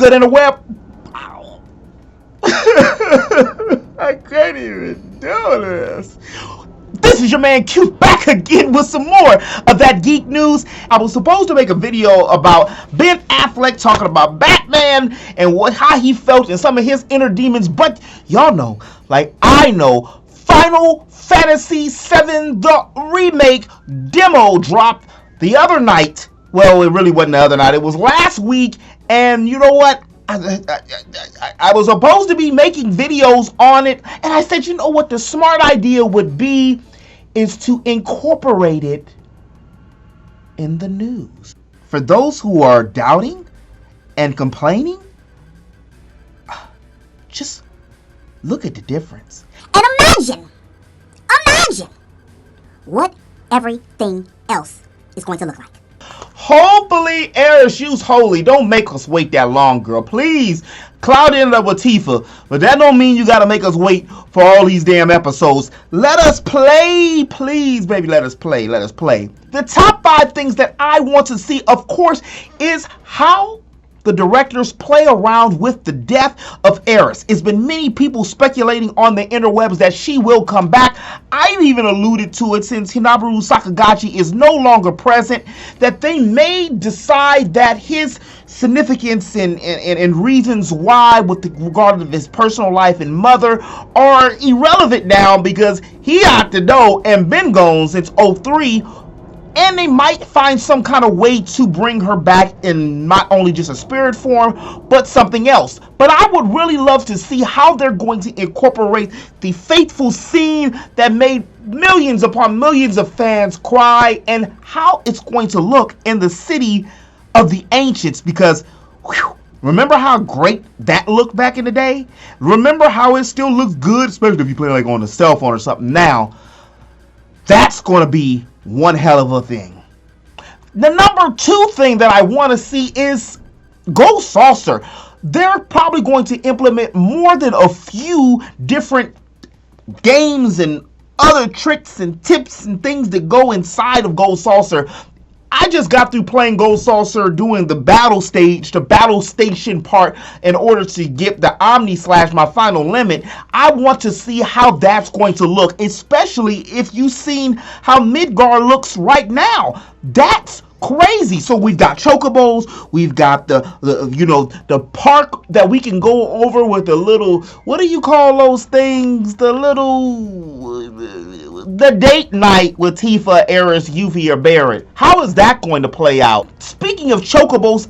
good interweb. Wow. I can't even do this. This is your man Q back again with some more of that geek news. I was supposed to make a video about Ben Affleck talking about Batman and how he felt and some of his inner demons, but y'all know, like I know, Final Fantasy VII the remake demo dropped the other night. Well, it really wasn't the other night. It was last week, and you know what? I was supposed to be making videos on it, and I said, you know what, the smart idea would be is to incorporate it in the news. For those who are doubting and complaining, just look at the difference. And imagine what everything else is going to look like. Hopefully, Air's holy. Don't make us wait that long, girl. Please. Cloud ended up with Tifa, but that don't mean you gotta make us wait for all these damn episodes. Let us play, please, baby. Let us play. Let us play. The top 5 things that I want to see, of course, is how the directors play around with the death of Eris. It's been many people speculating on the interwebs that she will come back. I've even alluded to it since Hinabaru Sakagachi is no longer present, that they may decide that his significance and reasons why with regard to his personal life and mother are irrelevant now because he out the door and been gone since 03. And they might find some kind of way to bring her back in not only just a spirit form, but something else. But I would really love to see how they're going to incorporate the fateful scene that made millions upon millions of fans cry and how it's going to look in the city of the ancients. Because, whew, remember how great that looked back in the day? Remember how it still looks good, especially if you play like on a cell phone or something now? That's going to be one hell of a thing. The number 2 thing that I want to see is Ghost Saucer. They're probably going to implement more than a few different games and other tricks and tips and things that go inside of Ghost Saucer. I just got through playing Ghost Saucer doing the battle stage, the battle station part in order to get the Omni Slash, my final limit. I want to see how that's going to look, especially if you've seen how Midgar looks right now. That's crazy. So we've got chocobos, we've got the park that we can go over with the little, what do you call those things? The date night with Tifa, Eris, Yuffie, or Barrett. How is that going to play out? Speaking of chocobos,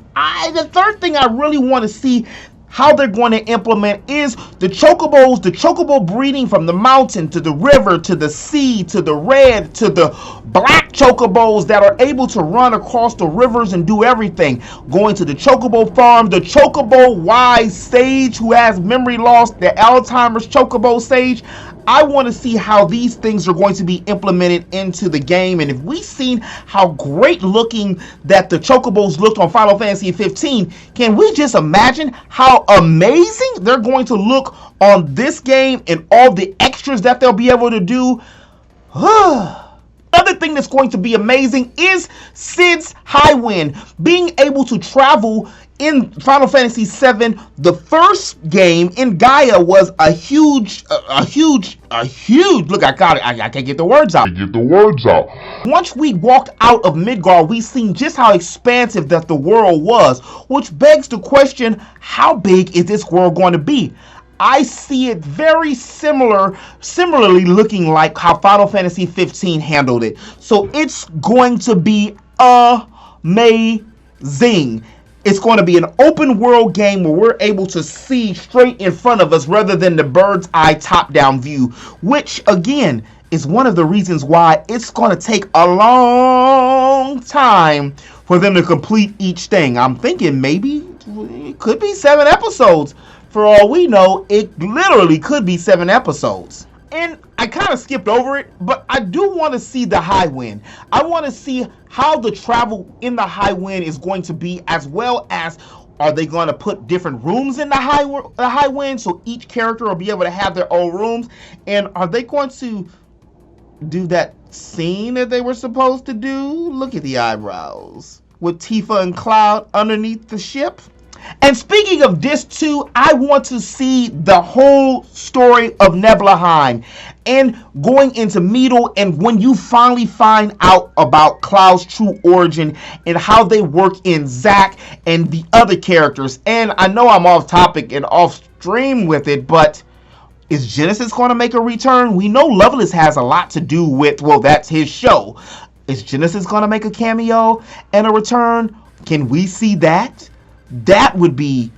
the third thing I really want to see how they're going to implement is the chocobos, the chocobo breeding from the mountain to the river to the sea to the red to the black chocobos that are able to run across the rivers and do everything. Going to the chocobo farm, the chocobo wise sage who has memory loss, the Alzheimer's chocobo sage. I want to see how these things are going to be implemented into the game. And if we've seen how great looking that the chocobos looked on Final Fantasy 15, can we just imagine how amazing they're going to look on this game and all the extras that they'll be able to do? Another thing that's going to be amazing is Cid's High Wind. Being able to travel in Final Fantasy VII, the first game in Gaia was a huge, look, I got it. I can't get the words out. Once we walked out of Midgar, we seen just how expansive that the world was, which begs the question, how big is this world going to be? I see it very similarly looking like how Final Fantasy 15 handled it. So it's going to be amazing. It's going to be an open world game where we're able to see straight in front of us rather than the bird's eye top down view, which again is one of the reasons why it's going to take a long time for them to complete each thing. I'm thinking maybe it could be 7 episodes. For all we know, it literally could be 7 episodes. And I kind of skipped over it, but I do want to see the High Wind. I want to see how the travel in the High Wind is going to be, as well as are they going to put different rooms in the High Wind so each character will be able to have their own rooms? And are they going to do that scene that they were supposed to do? Look at the eyebrows with Tifa and Cloud underneath the ship. And speaking of this too, I want to see the whole story of Nibelheim and going into Meadle, and when you finally find out about Cloud's true origin and how they work in GEAK and the other characters. And I know I'm off topic and off stream with it, but is Genesis going to make a return? We know Loveless has a lot to do with, well, that's his show. Is Genesis going to make a cameo and a return? Can we see that? That would be,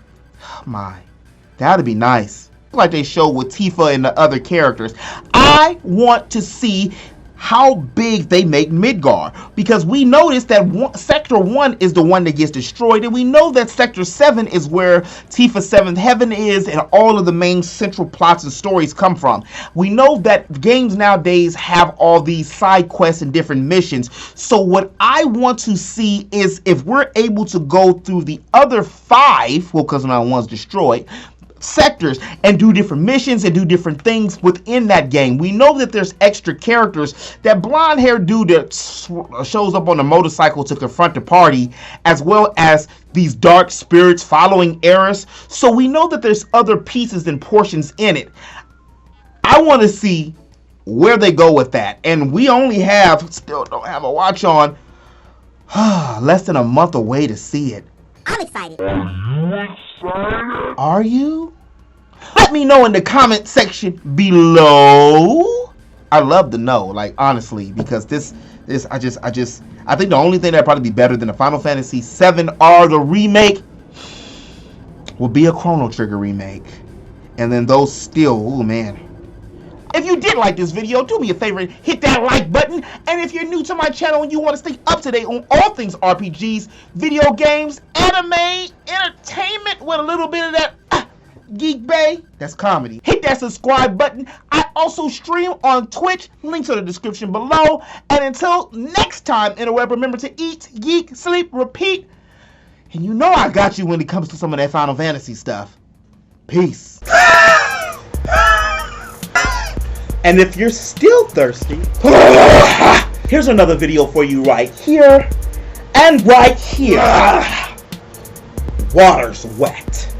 that'd be nice. Like they show with Tifa and the other characters. I want to see how big they make Midgar, because we noticed that Sector 1 is the one that gets destroyed, and we know that Sector 7 is where Tifa's 7th Heaven is and all of the main central plots and stories come from. We know that games nowadays have all these side quests and different missions, so what I want to see is if we're able to go through the other 5, well, because now one's destroyed, sectors and do different missions and do different things within that game. We know that there's extra characters. That blonde haired dude that shows up on a motorcycle to confront the party, as well as these dark spirits following Eris. So we know that there's other pieces and portions in it. I want to see where they go with that. And we only still don't have a watch on, less than a month away to see it. I'm excited. Are you? Let me know in the comment section below. I love to know, like, honestly, because I think the only thing that'd probably be better than the Final Fantasy VII or the remake will be a Chrono Trigger remake. And then those still, oh man. If you did like this video, do me a favor and hit that like button. And if you're new to my channel and you want to stay up to date on all things RPGs, video games, anime, entertainment with a little bit of that geek bay, that's comedy, hit that subscribe button. I also stream on Twitch, links in the description below. And until next time, interweb, remember to eat, geek, sleep, repeat. And you know I got you when it comes to some of that Final Fantasy stuff. Peace. And if you're still thirsty, here's another video for you right here and right here. Water's wet.